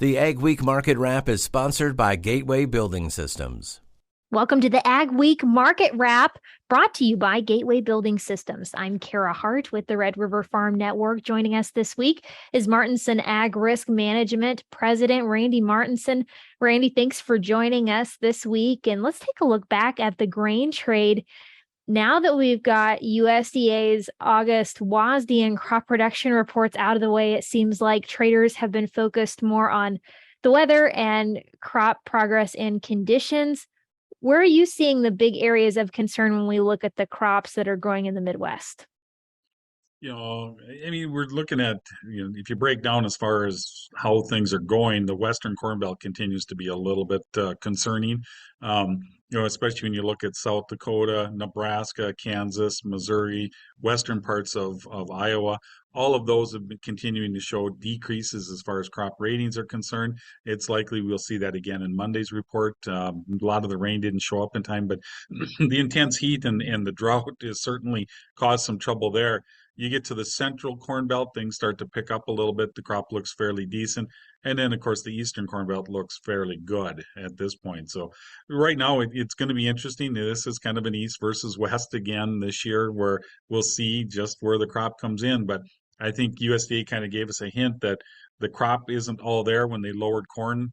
The Agweek Market Wrap is sponsored by Gateway Building Systems. Welcome to the Agweek Market Wrap, brought to you by Gateway Building Systems. I'm Carah Hart with the Red River Farm Network. Joining us this week is Martinson Ag Risk Management President Randy Martinson. Randy, thanks for joining us this week. And let's take a look back at the grain trade. Now that we've got USDA's August WASDE and crop production reports out of the way, it seems like traders have been focused more on the weather and crop progress and conditions. Where are you seeing the big areas of concern when we look at the crops that are growing in the Midwest? We're looking at, if you break down as far as how things are going, the Western Corn Belt continues to be a little bit concerning. Especially when you look at South Dakota, Nebraska, Kansas, Missouri, western parts of Iowa. All of those have been continuing to show decreases as far as crop ratings are concerned. It's likely we'll see that again in Monday's report. A lot of the rain didn't show up in time, but the intense heat and the drought has certainly caused some trouble there. You get to the central Corn Belt, things start to pick up a little bit. The crop looks fairly decent. And then, of course, the Eastern Corn Belt looks fairly good at this point. So right now, it's going to be interesting. This is kind of an East versus West again this year, where we'll see just where the crop comes in. But I think USDA kind of gave us a hint that the crop isn't all there when they lowered corn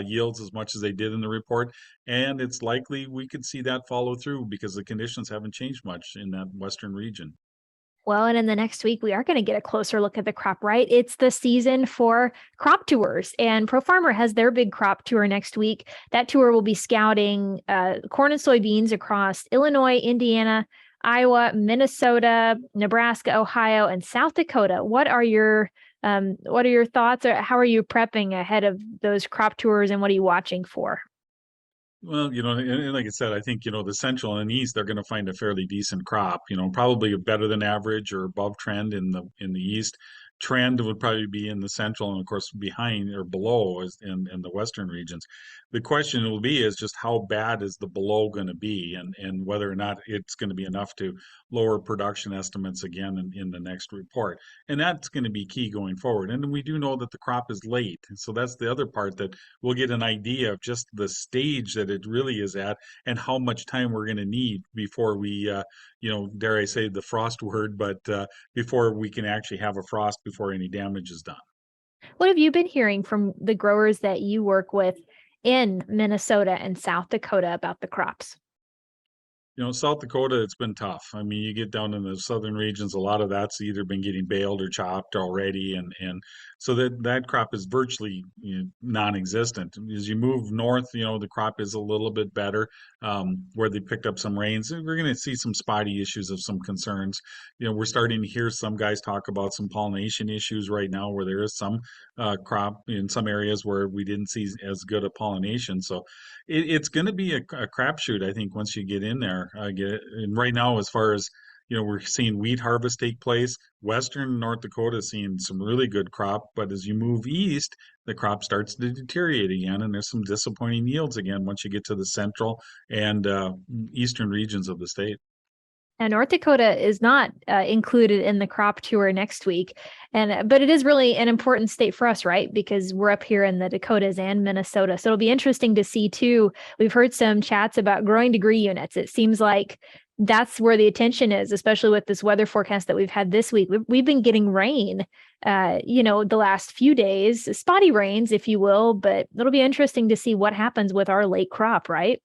yields as much as they did in the report. And it's likely we could see that follow through because the conditions haven't changed much in that Western region. Well, and in the next week, we are going to get a closer look at the crop, right? It's the season for crop tours, and Pro Farmer has their big crop tour next week. That tour will be scouting corn and soybeans across Illinois, Indiana, Iowa, Minnesota, Nebraska, Ohio, and South Dakota. What are your thoughts, or how are you prepping ahead of those crop tours, and what are you watching for? Well, and like I said, I think, the Central and East, they're going to find a fairly decent crop, probably better than average or above trend in the East. Trend would probably be in the Central and, of course, behind or below is in the Western regions. The question will be is just how bad is the below going to be and whether or not it's going to be enough to lower production estimates again in the next report. And that's going to be key going forward. And we do know that the crop is late. And so that's the other part that we'll get an idea of just the stage that it really is at and how much time we're going to need before we, dare I say the frost word, but before we can actually have a frost before any damage is done. What have you been hearing from the growers that you work with in Minnesota and South Dakota about the crops? South Dakota, it's been tough. I mean, you get down in the southern regions, a lot of that's either been getting baled or chopped already, and so that crop is virtually non-existent. As you move north, the crop is a little bit better, where they picked up some rains. We're going to see some spotty issues of some concerns. We're starting to hear some guys talk about some pollination issues right now, where there is some crop in some areas where we didn't see as good a pollination. So it's going to be a crapshoot, I think, once you get in there. And right now, as far as we're seeing wheat harvest take place. Western North Dakota is seeing some really good crop, but as you move east, the crop starts to deteriorate again, and there's some disappointing yields again once you get to the central and eastern regions of the state. And North Dakota is not included in the crop tour next week, but it is really an important state for us, right? Because we're up here in the Dakotas and Minnesota, so it'll be interesting to see too. We've heard some chats about growing degree units. It seems like that's where the attention is, especially with this weather forecast that we've had this week. We've been getting rain, the last few days, spotty rains, if you will. But it'll be interesting to see what happens with our late crop, right?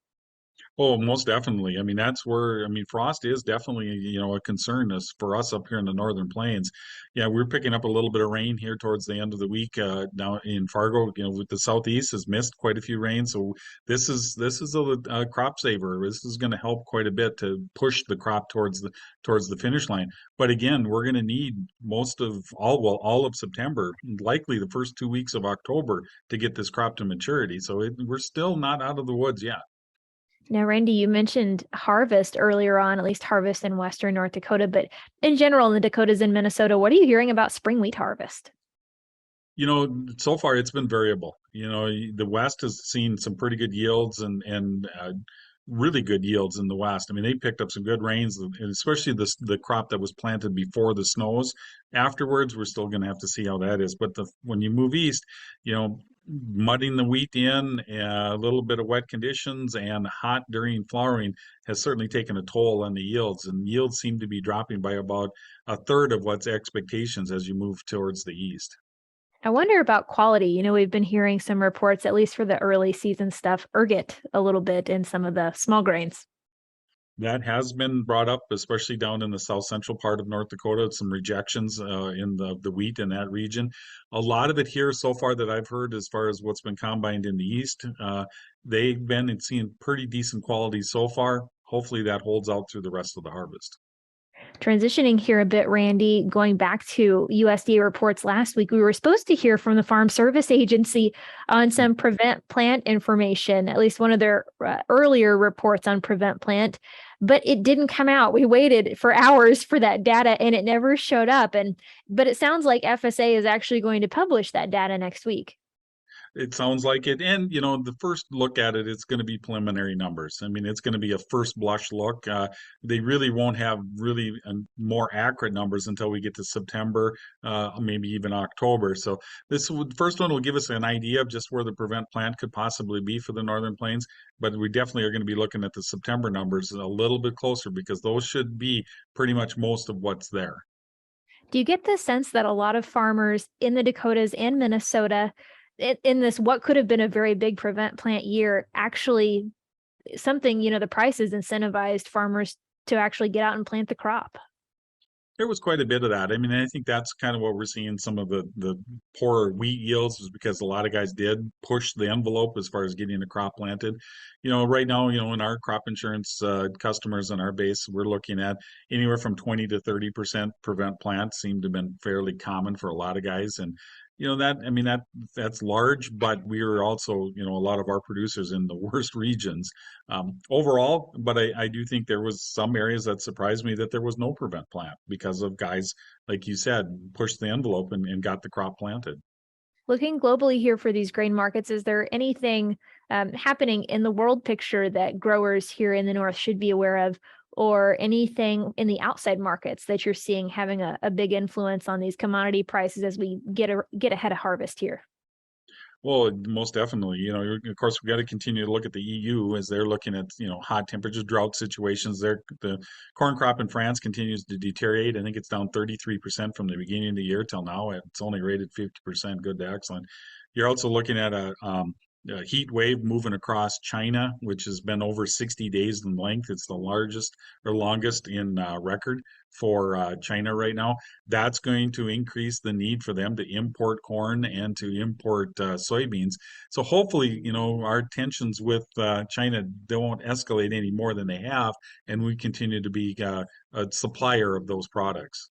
Oh, most definitely. I mean, that's where, frost is definitely, a concern as for us up here in the Northern Plains. Yeah, we're picking up a little bit of rain here towards the end of the week down in Fargo. With the Southeast has missed quite a few rains. So this is a crop saver. This is going to help quite a bit to push the crop towards the finish line. But again, we're going to need all of September, likely the first 2 weeks of October to get this crop to maturity. So we're still not out of the woods yet. Now, Randy, you mentioned harvest earlier on, at least harvest in Western North Dakota, but in general in the Dakotas and Minnesota, what are you hearing about spring wheat harvest? So far it's been variable. The West has seen some pretty good yields and really good yields in the West. I mean, they picked up some good rains, and especially the crop that was planted before the snows. Afterwards, we're still going to have to see how that is. But when you move east, mudding the wheat in, a little bit of wet conditions and hot during flowering has certainly taken a toll on the yields, and yields seem to be dropping by about a third of what's expectations as you move towards the east. I wonder about quality. We've been hearing some reports, at least for the early season stuff, ergot a little bit in some of the small grains. That has been brought up, especially down in the south central part of North Dakota. Some rejections in the wheat in that region. A lot of it here so far that I've heard, as far as what's been combined in the east, they've been seeing pretty decent quality so far. Hopefully that holds out through the rest of the harvest. Transitioning here a bit, Randy, going back to USDA reports last week, we were supposed to hear from the Farm Service Agency on some prevent plant information, at least one of their earlier reports on prevent plant, but it didn't come out. We waited for hours for that data and it never showed up. But it sounds like FSA is actually going to publish that data next week. It sounds like it. And, the first look at it, it's going to be preliminary numbers. I mean, it's going to be a first blush look. They really won't have really more accurate numbers until we get to September, maybe even October. So first one will give us an idea of just where the prevent plant could possibly be for the Northern Plains. But we definitely are going to be looking at the September numbers a little bit closer because those should be pretty much most of what's there. Do you get the sense that a lot of farmers in the Dakotas and Minnesota in this what could have been a very big prevent plant year actually something, the prices incentivized farmers to actually get out and plant the crop? There was quite a bit of that. I mean, I think that's kind of what we're seeing. Some of the poor wheat yields is because a lot of guys did push the envelope as far as getting the crop planted. Right now, in our crop insurance customers and our base, we're looking at anywhere from 20 to 30% prevent plant seem to have been fairly common for a lot of guys. And that's large, but we are also, a lot of our producers in the worst regions overall. But I do think there was some areas that surprised me that there was no prevent plant because of guys, like you said, pushed the envelope and got the crop planted. Looking globally here for these grain markets, is there anything happening in the world picture that growers here in the North should be aware of, or anything in the outside markets that you're seeing having a big influence on these commodity prices as we get ahead of harvest here? Well, most definitely. Of course, we got to continue to look at the EU as they're looking at, hot temperatures, drought situations. The corn crop in France continues to deteriorate. I think it's down 33% from the beginning of the year till now. It's only rated 50% good to excellent. You're also looking at a heat wave moving across China, which has been over 60 days in length. It's the largest or longest in record for China right now. That's going to increase the need for them to import corn and to import soybeans. So hopefully, our tensions with China don't escalate any more than they have, and we continue to be a supplier of those products.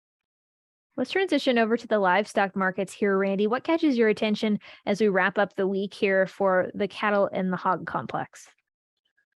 Let's transition over to the livestock markets here, Randy. What catches your attention as we wrap up the week here for the cattle and the hog complex?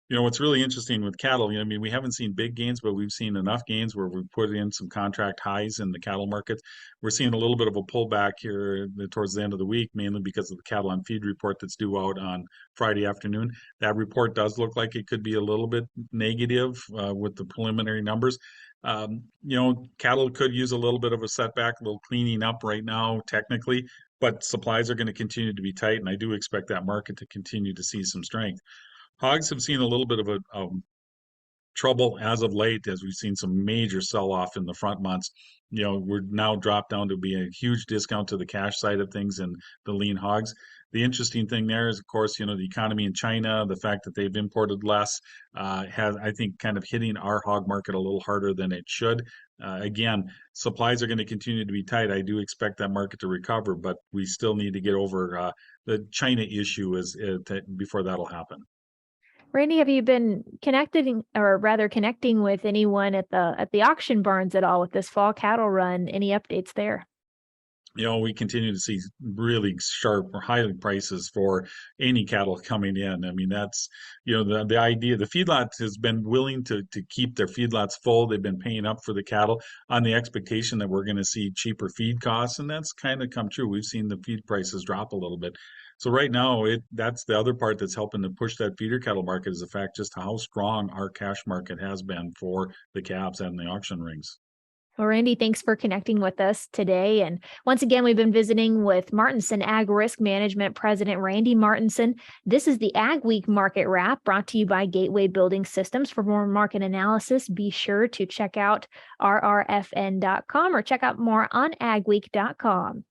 What's really interesting with cattle, I mean, we haven't seen big gains, but we've seen enough gains where we've put in some contract highs in the cattle markets. We're seeing a little bit of a pullback here towards the end of the week, mainly because of the cattle on feed report that's due out on Friday afternoon. That report does look like it could be a little bit negative with the preliminary numbers. Cattle could use a little bit of a setback, a little cleaning up right now, technically, but supplies are going to continue to be tight, and I do expect that market to continue to see some strength. Hogs have seen a little bit of a trouble as of late, as we've seen some major sell-off in the front months. We're now dropped down to be a huge discount to the cash side of things and the lean hogs. The interesting thing there is, of course, the economy in China, the fact that they've imported less, has, I think, kind of hitting our hog market a little harder than it should. Again, supplies are going to continue to be tight. I do expect that market to recover, but we still need to get over the China issue before that'll happen. Randy, have you been connecting with anyone at the auction barns at all with this fall cattle run? Any updates there? We continue to see really sharp or high prices for any cattle coming in. I mean, that's, the idea. The feedlots has been willing to keep their feedlots full. They've been paying up for the cattle on the expectation that we're going to see cheaper feed costs, and that's kind of come true. We've seen the feed prices drop a little bit. So right now, that's the other part that's helping to push that feeder cattle market is the fact just how strong our cash market has been for the calves and the auction rings. Well, Randy, thanks for connecting with us today. And once again, we've been visiting with Martinson Ag Risk Management President Randy Martinson. This is the Ag Week Market Wrap brought to you by Gateway Building Systems. For more market analysis, be sure to check out rrfn.com or check out more on agweek.com.